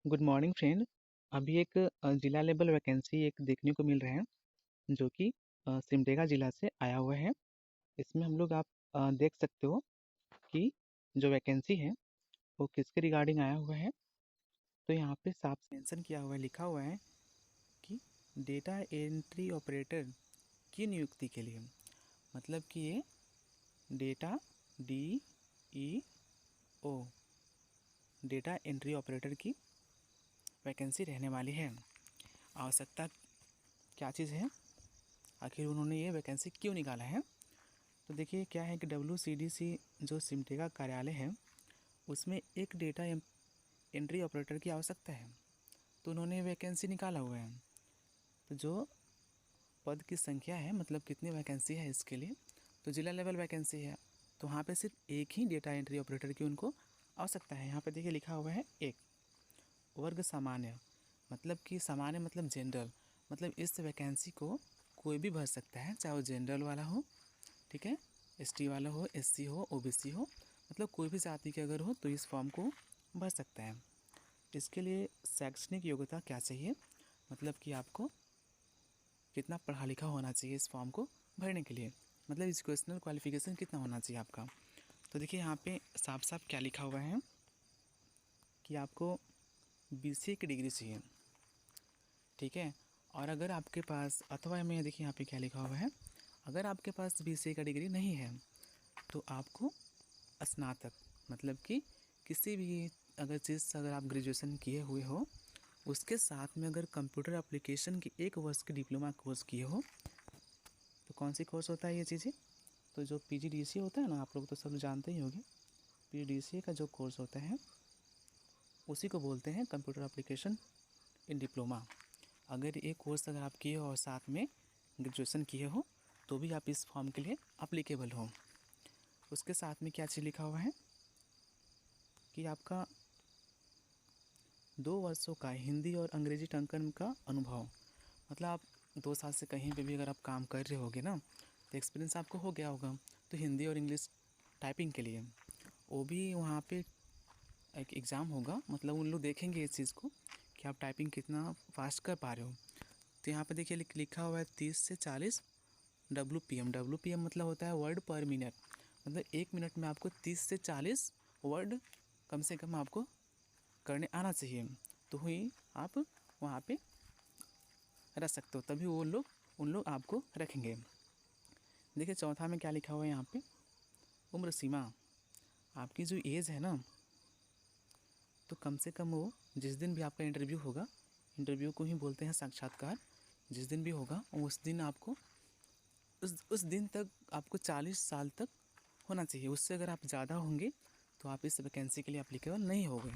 Good morning friend. अभी एक जिला लेवल वैकेंसी एक देखने को मिल रहा है जो कि सिमडेगा जिला से आया हुआ है। इसमें हम लोग आप देख सकते हो कि जो वैकेंसी है वो किसके रिगार्डिंग आया हुआ है। तो यहाँ पे साफ मेंशन किया हुआ है, लिखा हुआ है कि डेटा एंट्री ऑपरेटर की नियुक्ति के लिए, मतलब कि ये data DEO data entry operator की वैकेंसी रहने वाली है। आवश्यकता क्या चीज़ है, आखिर उन्होंने ये वैकेंसी क्यों निकाला है। तो देखिए क्या है कि WCDC जो सिमडेगा कार्यालय है उसमें एक डेटा एंट्री ऑपरेटर की आवश्यकता है, तो उन्होंने वैकेंसी निकाला हुआ है। तो जो पद की संख्या है, मतलब कितनी वैकेंसी है इसके लिए, तो जिला लेवल वैकेंसी है, तो वहाँ पे सिर्फ एक ही डेटा एंट्री ऑपरेटर की उनको आवश्यकता है। यहाँ पे देखिए लिखा हुआ है एक वर्ग सामान्य, मतलब कि सामान्य मतलब जनरल, मतलब इस वैकेंसी को कोई भी भर सकता है, चाहे वो जनरल वाला हो, ठीक है, ST वाला हो, SC हो, OBC हो, मतलब कोई भी जाति के अगर हो तो इस फॉर्म को भर सकता है। इसके लिए शैक्षणिक योग्यता क्या चाहिए, मतलब कि आपको कितना पढ़ा लिखा होना चाहिए इस फॉर्म को भरने के लिए, मतलब एजुकेशनल क्वालिफिकेशन कितना होना चाहिए आपका। तो देखिए यहाँ पे साफ साफ क्या लिखा हुआ है कि आपको BCA की डिग्री चाहिए, ठीक है। और अगर आपके पास, अथवा में देखिए यहाँ पे क्या लिखा हुआ है, अगर आपके पास BCA का डिग्री नहीं है तो आपको स्नातक, मतलब कि किसी भी अगर चीज़ से अगर आप ग्रेजुएशन किए हुए हो उसके साथ में अगर कंप्यूटर एप्लीकेशन की 1 वर्ष की डिप्लोमा कोर्स किए हो, तो कौन सी कोर्स होता है ये चीज़ें, तो जो PGDCA होता है ना, आप लोग तो सब जानते ही होंगे। PGDCA का जो कोर्स होता है उसी को बोलते हैं कंप्यूटर एप्लीकेशन इन डिप्लोमा। अगर ये कोर्स अगर आप किए हो और साथ में ग्रेजुएशन किए हो तो भी आप इस फॉर्म के लिए अप्लीकेबल हो। उसके साथ में क्या चीज़ लिखा हुआ है कि आपका 2 वर्षों का हिंदी और अंग्रेजी टंकन का अनुभव, मतलब आप 2 साल से कहीं पे भी अगर आप काम कर रहे होगे ना तो एक्सपीरियंस आपको हो गया होगा। तो हिंदी और इंग्लिश टाइपिंग के लिए वो भी वहाँ पे एक एग्ज़ाम होगा, मतलब उन लोग देखेंगे इस चीज़ को कि आप टाइपिंग कितना फास्ट कर पा रहे हो। तो यहाँ पे देखिए लिखा हुआ है 30 से 40 WPM मतलब होता है वर्ड पर मिनट, मतलब 1 मिनट में आपको 30 से 40 वर्ड कम से कम आपको करने आना चाहिए, तो ही आप वहाँ पे रख सकते हो, तभी वो लोग उन लोग आपको रखेंगे। देखिए चौथा में क्या लिखा हुआ है यहाँ पे, उम्र सीमा, आपकी जो एज है ना, तो कम से कम वो जिस दिन भी आपका इंटरव्यू होगा, इंटरव्यू को ही बोलते हैं साक्षात्कार, जिस दिन भी होगा उस दिन आपको उस दिन तक आपको 40 साल तक होना चाहिए। उससे अगर आप ज़्यादा होंगे तो आप इस वैकेंसी के लिए अप्लीकेबल नहीं होंगे।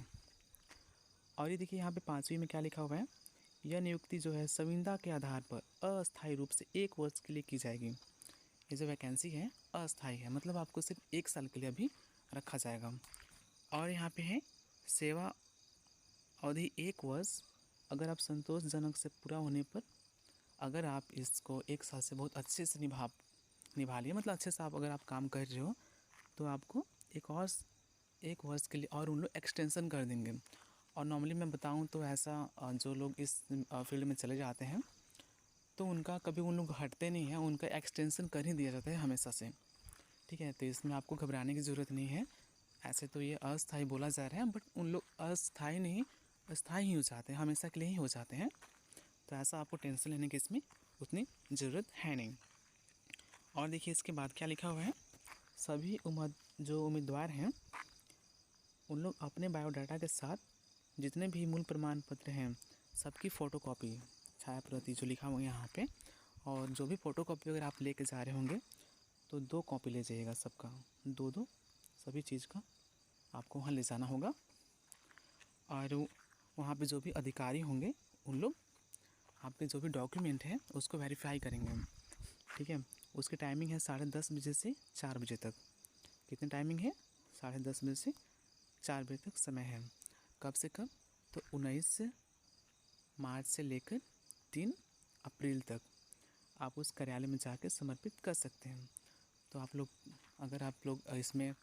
और ये देखिए यहाँ पे 5वीं में क्या लिखा हुआ है, यह नियुक्ति जो है संविदा के आधार पर अस्थायी रूप से 1 वर्ष के लिए की जाएगी। ये जो वैकेंसी है अस्थायी है, मतलब आपको सिर्फ 1 साल के लिए अभी रखा जाएगा। और यहाँ पे है सेवा अवधि 1 वर्ष, अगर आप संतोषजनक से पूरा होने पर, अगर आप इसको 1 साल से बहुत अच्छे से निभा लिए, मतलब अच्छे से आप अगर आप काम कर रहे हो तो आपको एक वर्ष के लिए और उन लोग एक्सटेंशन कर देंगे। और नॉर्मली मैं बताऊं तो ऐसा जो लोग इस फील्ड में चले जाते हैं तो उनका कभी उन लोग हटते नहीं हैं, उनका एक्सटेंशन कर ही दिया जाता है हमेशा से, ठीक है। तो इसमें आपको घबराने की ज़रूरत नहीं है। ऐसे तो ये अस्थाई बोला जा रहा है, बट उन लोग अस्थाई नहीं स्थाई ही हो जाते हैं, हमेशा के लिए ही हो जाते हैं। तो ऐसा आपको टेंशन लेने की इसमें उतनी ज़रूरत है नहीं। और देखिए इसके बाद क्या लिखा हुआ है, सभी जो उम्मीदवार हैं उन लोग अपने बायोडाटा के साथ जितने भी मूल प्रमाण पत्र हैं सबकी फ़ोटोकॉपी, छाया प्रति जो लिखा हुआ है यहाँ पे, और जो भी फ़ोटोकॉपी अगर आप लेके जा रहे होंगे तो 2 कॉपी ले जाइएगा सबका, दो सभी चीज़ का आपको वहाँ ले जाना होगा। और वहाँ पे जो भी अधिकारी होंगे उन लोग आपके जो भी डॉक्यूमेंट है उसको वेरीफाई करेंगे, ठीक है। उसकी टाइमिंग है 10:30 बजे से 4 बजे तक। कितनी टाइमिंग है, 10:30 बजे से 4 बजे तक समय है। कब से कब, तो 19 मार्च से लेकर 3 अप्रैल तक आप उस कार्यालय में जाकर समर्पित कर सकते हैं। तो आप लोग, अगर आप लोग इसमें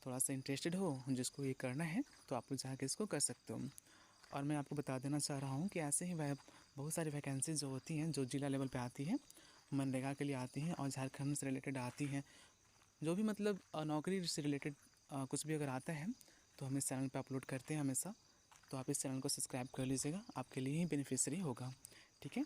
थोड़ा सा इंटरेस्टेड हो, जिसको ये करना है, तो आप लोग जाके इसको कर सकते हो। और मैं आपको बता देना चाह रहा हूँ कि ऐसे ही वह बहुत सारी वैकेंसीज जो होती हैं जो ज़िला लेवल पे आती हैं, मनरेगा के लिए आती हैं और झारखंड से रिलेटेड आती हैं, जो भी मतलब नौकरी से रिलेटेड कुछ भी अगर आता है तो हम इस चैनल पे अपलोड करते हैं हमेशा। तो आप इस चैनल को सब्सक्राइब कर लीजिएगा, आपके लिए ही बेनिफिशियरी होगा। ठीक है।